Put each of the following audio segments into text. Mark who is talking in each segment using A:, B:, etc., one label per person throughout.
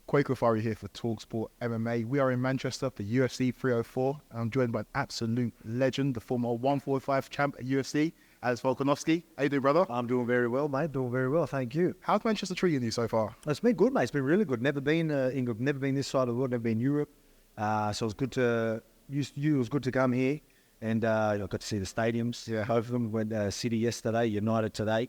A: Quaker Fari here for talkSPORT MMA. We are in Manchester for UFC 304. I'm joined by an absolute legend, the former 145 champ at UFC, as Volkanovski. How you doing, brother?
B: I'm doing very well, mate. Doing very well, thank you.
A: How's Manchester treating you so far?
B: It's been good, mate. It's been really good. Never been England, never been this side of the world, never been Europe. So it's good to it was good to come here, and I got to see the stadiums.
A: Yeah.
B: Both of them went City yesterday, United today.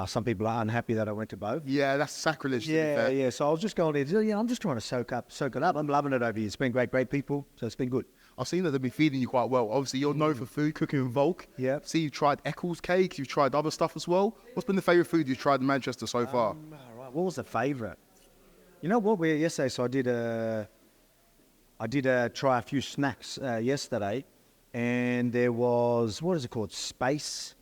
B: Some people are unhappy that I went to both.
A: Yeah, that's sacrilege. To be fair.
B: Yeah. So I was just going there. I'm just trying to soak it up. I'm loving it over here. It's been great people. So it's been good.
A: I've seen that they've been feeding you quite well. Obviously, you're known for food, cooking and Volk.
B: Yeah.
A: See, you've tried Eccles cakes, you've tried other stuff as well. What's been the favourite food you've tried in Manchester so far?
B: All right. What was the favourite? You know what? Yesterday, so I did try a few snacks yesterday, and there was, what is it called? Space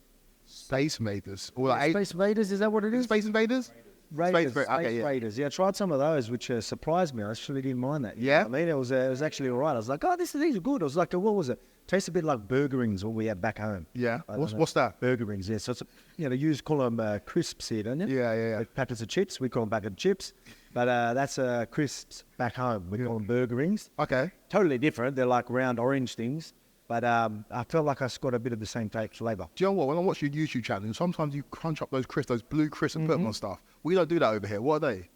A: Invaders. Or like
B: Space Invaders, is that what it is?
A: Space Invaders?
B: Raiders.
A: Space
B: Raiders. Yeah, I tried some of those, which surprised me. I actually didn't mind that.
A: Yeah?
B: I mean, it was actually all right. I was like, oh, these are good. I was like, what was it? Tastes a bit like burger rings, what we had back home.
A: Yeah. What's that?
B: Burger rings, yeah. So, it's, you call them crisps here, don't you?
A: Yeah.
B: Like packets of chips. We call them packet of chips. But that's crisps back home. We call them burger rings.
A: Okay.
B: Totally different. They're like round orange things. But I felt like I got a bit of the same flavour.
A: Do you know what? When I watch your YouTube channel, sometimes you crunch up those crisps, those blue crisps, and put them on stuff. We don't do that over here. What are they?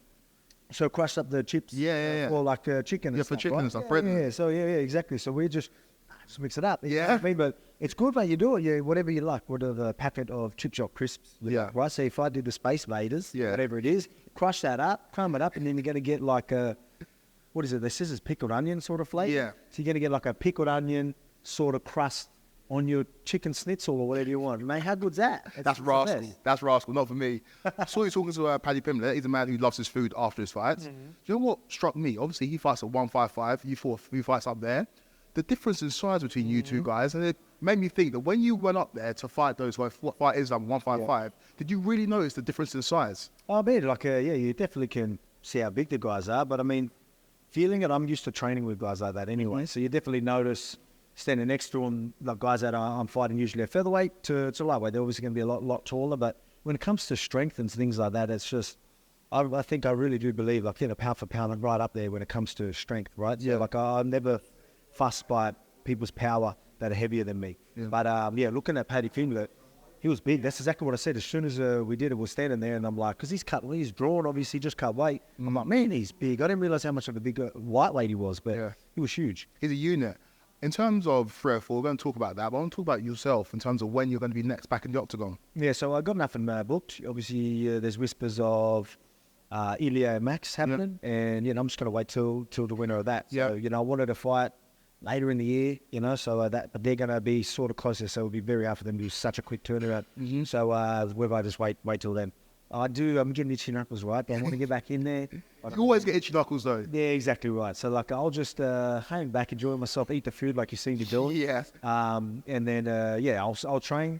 B: So crush up the chips.
A: Yeah.
B: Or like chicken and
A: Yeah,
B: stuff,
A: for chicken
B: right?
A: and stuff.
B: Yeah,
A: Bread.
B: yeah. So yeah, exactly. So we just mix it up. You know
A: Yeah.
B: what I mean? But it's good, mate. You do it. Yeah, whatever you like. Whatever the packet of chip shop crisps.
A: Yeah.
B: Right. So if I did the Space Raiders,
A: Yeah.
B: whatever it is, crush that up, crumb it up, and then you're going to get like a, what is it? This is pickled onion sort of flavour.
A: Yeah.
B: So you're going to get like a pickled onion sort of crust on your chicken schnitzel or whatever you want. Mate, how good's that?
A: That's
B: the
A: rascal.
B: best.
A: That's rascal. Not for me. I saw you talking to Paddy Pimblett. He's a man who loves his food after his fights. Do you know what struck me? Obviously, he fights at 155. You fought a few fights up there. The difference in size between you two guys, and it made me think that when you went up there to fight those fight Islam 155, did you really notice the difference in size?
B: I mean, like, you definitely can see how big the guys are, but I mean, feeling it, I'm used to training with guys like that anyway, so you definitely notice standing next to them, like guys that I'm fighting usually at featherweight to lightweight, they're obviously going to be a lot taller, but when it comes to strength and things like that, it's just, I think I really do believe, like, pound for pound, I'm right up there when it comes to strength, right?
A: Yeah.
B: So, like, I'm never fussed by people's power that are heavier than me.
A: Yeah.
B: But, looking at Paddy Pimblett, he was big. That's exactly what I said. As soon as we did it, we're standing there, and I'm like, because he's drawn, obviously, just cut weight. I'm like, man, he's big. I didn't realize how much of a big lightweight he was, but he was huge.
A: He's a unit. In terms of 304, we're going to talk about that, but I want to talk about yourself in terms of when you're going to be next back in the octagon.
B: Yeah, so I got nothing booked. Obviously, there's whispers of Ilya and Max happening, and I'm just going to wait till the winner of that. So, I wanted to fight later in the year, so but they're going to be sort of closer, so it'll be very hard for them to do such a quick turnaround. So whether I just wait till then. I'm getting itchy knuckles, right? I want to get back in there.
A: You always get itchy knuckles, though.
B: Yeah, exactly right. So, like, I'll just hang back, enjoy myself, eat the food like you seem to do.
A: Yeah.
B: And then, I'll train.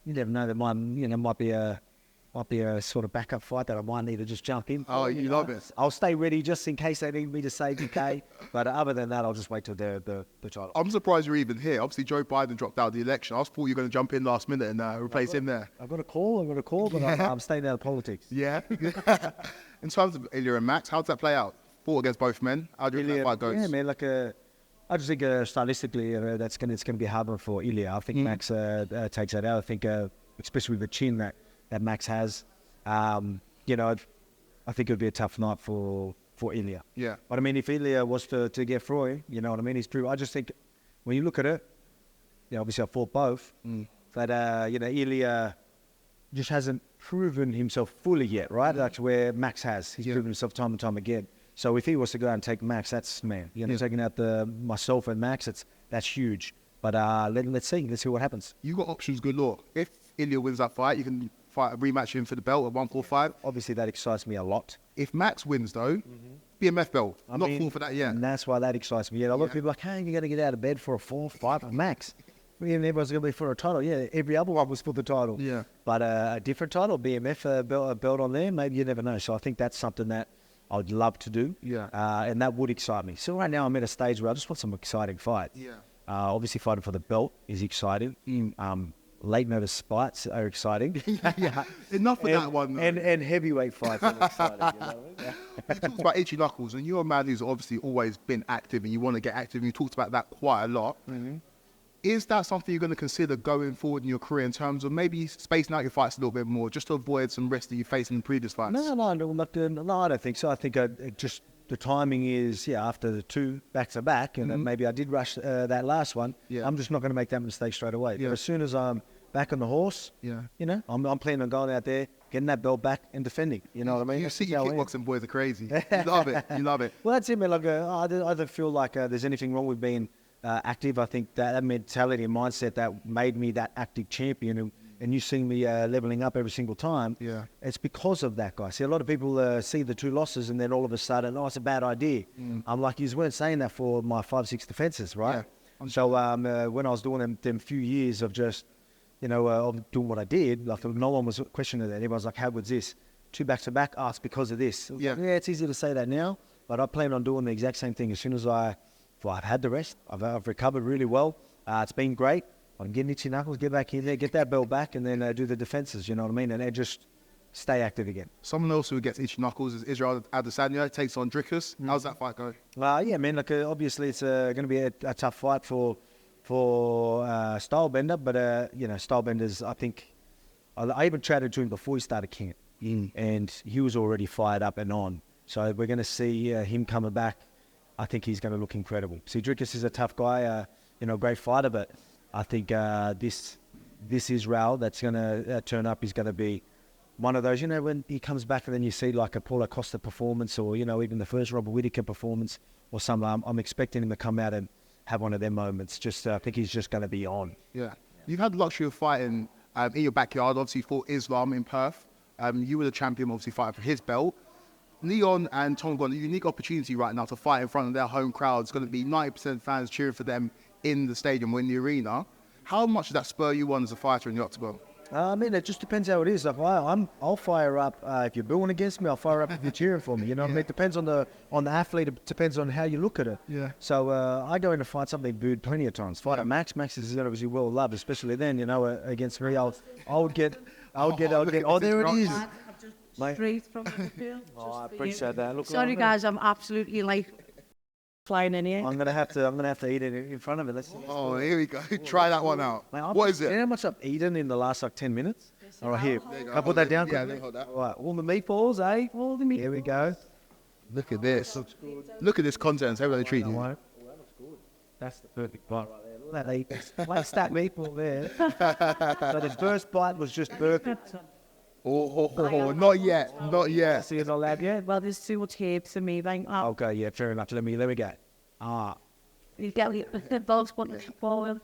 B: You never know, there might be a sort of backup fight that I might need to just jump in.
A: Oh, you love it.
B: I'll stay ready just in case they need me to save the day. But other than that, I'll just wait till the title.
A: I'm surprised you're even here. Obviously, Joe Biden dropped out of the election. I thought you were going to jump in last minute and replace him there.
B: I've got a call, but I'm staying out of politics.
A: Yeah. In terms of Ilya and Max, how does that play out? Fought against both men. How do you think that fight goes?
B: Yeah, man, I just think stylistically it's going to be harder for Ilya. I think Max takes that out. I think, especially with the chin that Max has, I think it would be a tough night for Ilya.
A: Yeah.
B: But I mean, if Ilya was to get through, you know what I mean? He's true. I just think when you look at it, obviously I fought both, but Ilya just hasn't proven himself fully yet, right? That's where Max has. He's proven himself time and time again. So if he was to go out and take Max, that's taking out myself and Max, that's huge. But let's see what happens.
A: You got options galore. If Ilya wins that fight, you can fight a rematch him for the belt at 145.
B: Obviously, that excites me a lot.
A: If Max wins, though, BMF belt. I'm not full for that yet.
B: And that's why that excites me. A lot of people are like, hey, you're going to get out of bed for a 4-5 with Max. Everyone's going to be for a title. Yeah, every other one was for the title.
A: Yeah.
B: But a different title, BMF, a belt on there, maybe you never know. So I think that's something that I'd love to do.
A: Yeah.
B: And that would excite me. So right now I'm at a stage where I just want some exciting fights.
A: Yeah.
B: Obviously fighting for the belt is exciting. late notice fights are exciting.
A: Yeah, enough of that one. Though.
B: And heavyweight fights are exciting. You know?
A: You talked about itchy knuckles, and you're a man who's obviously always been active, and you want to get active. And you talked about that quite a lot.
B: Mm-hmm.
A: Is that something you're going to consider going forward in your career in terms of maybe spacing out your fights a little bit more, just to avoid some risk that you faced in previous fights?
B: No, I don't think so. I think just the timing is, after the 2 back-to-back, and maybe I did rush that last one.
A: Yeah.
B: I'm just not going to make that mistake straight away.
A: Yeah.
B: But as soon as I'm back on the horse,
A: Yeah.
B: you know, I'm planning on going out there, getting that belt back and defending. You know what I mean?
A: You
B: That's
A: see,
B: just
A: your
B: how I am.
A: kickboxing boys are crazy. You love it. You love it.
B: Well, that's it, man. Like, I don't feel like there's anything wrong with being active. I think that mentality and mindset that made me that active champion, and you see me leveling up every single time.
A: Yeah.
B: It's because of that guy. See, a lot of people see the 2 losses and then all of a sudden, it's a bad idea. I'm like, you weren't saying that for my 5-6 defenses, right?
A: Yeah.
B: So when I was doing them few years of just, of doing what I did, like no one was questioning that. Everyone was like, how good's this? 2 back-to-back, it's because of this.
A: Yeah.
B: Like, it's easy to say that now, but I plan on doing the exact same thing as soon as I've had the rest. I've recovered really well. It's been great. I can get itchy knuckles, get back in there, get that belt back, and then do the defenses, you know what I mean? And then just stay active again.
A: Someone else who gets itchy knuckles is Israel Adesanya, takes on Dricus. How's that fight go?
B: Yeah, man, like obviously it's going to be a tough fight for Stylebender, but, Stylebenders, I think, I even chatted to him before he started camp, and he was already fired up and on. So we're going to see him coming back. I think he's going to look incredible. See, Dricus is a tough guy, great fighter, but I think this Israel that's going to turn up is going to be one of those, when he comes back and then you see like a Paulo Costa performance or, even the first Robert Whittaker performance or something, I'm expecting him to come out and have one of them moments. I think he's just going to be on.
A: Yeah. You've had the luxury of fighting in your backyard, obviously fought Islam in Perth. You were the champion, obviously fighting for his belt. Leon and Tom got a unique opportunity right now to fight in front of their home crowd. It's going to be 90% fans cheering for them in the stadium or in the arena. How much does that spur you on as a fighter in the octagon?
B: It just depends how it is. Like, I'll fire up if you're booing against me. I'll fire up if you're cheering for me. You know, what I mean, it depends on the athlete. It depends on how you look at it.
A: Yeah.
B: So I go in to fight something booed plenty of times. Fight at Max. Max is obviously well loved, especially then. Against me, I would get. Oh, there it is.
C: Straight from the field.
B: I appreciate that. Look,
C: Sorry, guys, I'm absolutely flying in here.
B: I'm gonna have to eat it in front of it. Let's see.
A: Oh, here we go. Try that one out. What is it?
B: You know how much I've eaten in the last 10 minutes? All right, here. Can I put that down?
A: Yeah, hold that.
B: All right, all the meatballs, eh?
C: All the meat.
B: Here we go.
A: Look at this. Look at this content. How they treat you.
B: Well, that looks good. That's the perfect bite right there. Look at that. Place that meatball there. So the first bite was just perfect.
A: Oh, not yet. Not yet.
B: See it all that yet?
C: Well, there's too much herbs for me. Like,
B: Okay, yeah, fair enough. Let me go.
C: you get those one forward.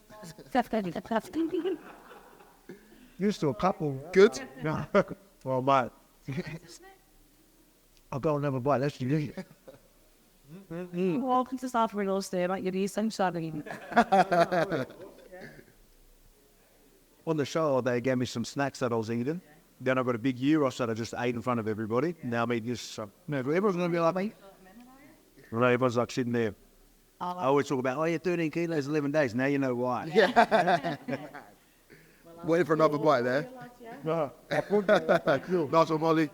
B: Used to a couple.
A: Good?
B: No. Well, mate. I'll go and have a bite. Let's do it.
C: Walking to South Riddles there, like you're eating something.
B: On the show, they gave me some snacks that I was eating. Then I got a big gyros that I just ate in front of everybody. Now I'm eating this. Everyone's going to be like me. Well, everyone's like sitting there. I always talk about, 13 kilos, 11 days. Now you know why.
A: Yeah. Waiting for another bite there. Nice one, Molly.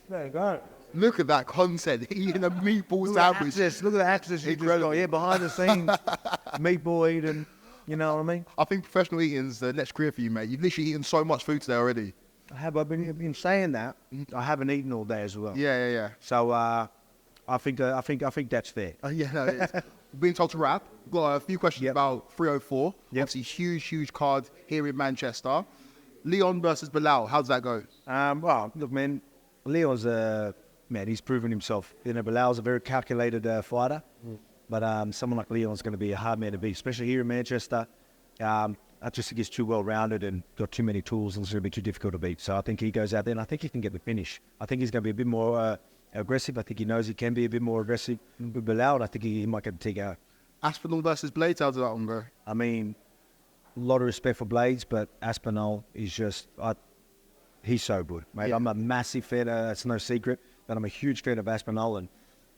B: There you go.
A: Look at that content. Eating a meatball sandwich.
B: Look at the access you just got. Yeah, behind the scenes, meatball eating. You know what I mean?
A: I think professional eating is the next career for you, mate. You've literally eaten so much food today already.
B: I've been saying that. I haven't eaten all day as well.
A: Yeah.
B: So I think that's fair.
A: Yeah, no, it is. We've been told to wrap. We've got a few questions about 304.
B: Yep.
A: Obviously, huge card here in Manchester. Leon versus Bilal. How does that go?
B: Well, look, man, Leon's he's proven himself. Bilal's a very calculated fighter. But someone like Leon's going to be a hard man to beat, especially here in Manchester. I just think he's too well-rounded and got too many tools, and it's going to be too difficult to beat. So I think he goes out there, and I think he can get the finish. I think he's going to be a bit more aggressive. I think he knows he can be a bit more aggressive with Bilal, and I think he might get the TKO.
A: Aspinall versus Blades. How does that one go?
B: I mean, a lot of respect for Blades, but Aspinall is just... he's so good, mate. Yeah. I'm a massive fan. It's no secret that I'm a huge fan of Aspinall, and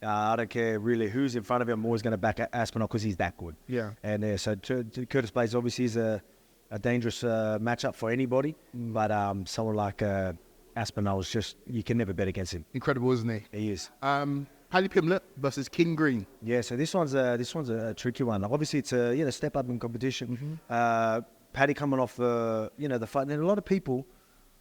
B: I don't care really who's in front of him. I'm always going to back Aspinall because he's that good.
A: Yeah.
B: And so Curtis Blades obviously is a a dangerous matchup for anybody. But someone like Aspinall's just, you can never bet against him.
A: Incredible, isn't he?
B: He is.
A: Paddy Pimblett versus King Green.
B: Yeah, so this one's a tricky one. Obviously, it's a step up in competition. Paddy coming off the fight, and a lot of people,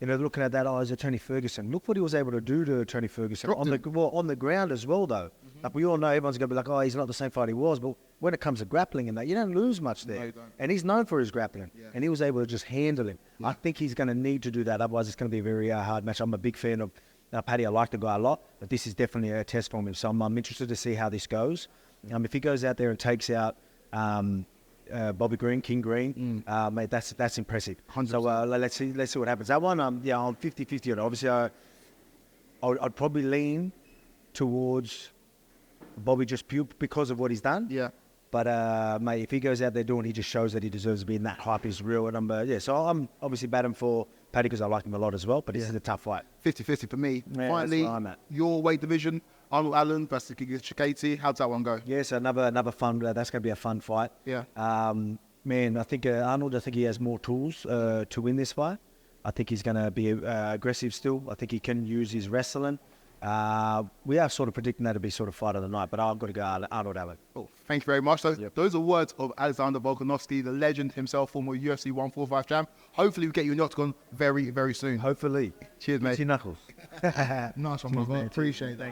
B: looking at that, as a Tony Ferguson. Look what he was able to do to Tony Ferguson on the ground as well, though. Like we all know, everyone's gonna be like, oh, he's not the same fight he was. But when it comes to grappling and that, you don't lose much there.
A: No, you don't.
B: And he's known for his grappling, and he was able to just handle him. I think he's going to need to do that. Otherwise, it's going to be a very hard match. I'm a big fan of Paddy. I like the guy a lot, but this is definitely a test for him. So I'm interested to see how this goes. If he goes out there and takes out Bobby Green, King Green, mate, that's impressive. 100%. So let's see what happens. That one, I'm 50-50 on it. Obviously, I'd probably lean towards Bobby just pure because of what he's done.
A: Yeah.
B: But mate, if he goes out there doing, he just shows that he deserves to be in that hype. Is real, and so I'm obviously batting for Paddy because I like him a lot as well. But this is a tough fight.
A: 50-50 for me.
B: Yeah,
A: Finally,
B: that's where I'm at.
A: your weight division, Arnold Allen versus Chikati. How's that one go?
B: Yeah, so another fun. That's going to be a fun fight.
A: Yeah.
B: Man, I think Arnold. I think he has more tools to win this fight. I think he's going to be aggressive still. I think he can use his wrestling. We are sort of predicting that to be sort of fight of the night, but I've got to go Arnold Allen.
A: Oh, thank you very much. So those are words of Alexander Volkanovski, the legend himself, former UFC 145 champ. Hopefully we get you in the octagon very, very soon.
B: Hopefully.
A: Cheers, mate.
B: See knuckles.
A: Nice one, brother. Appreciate that.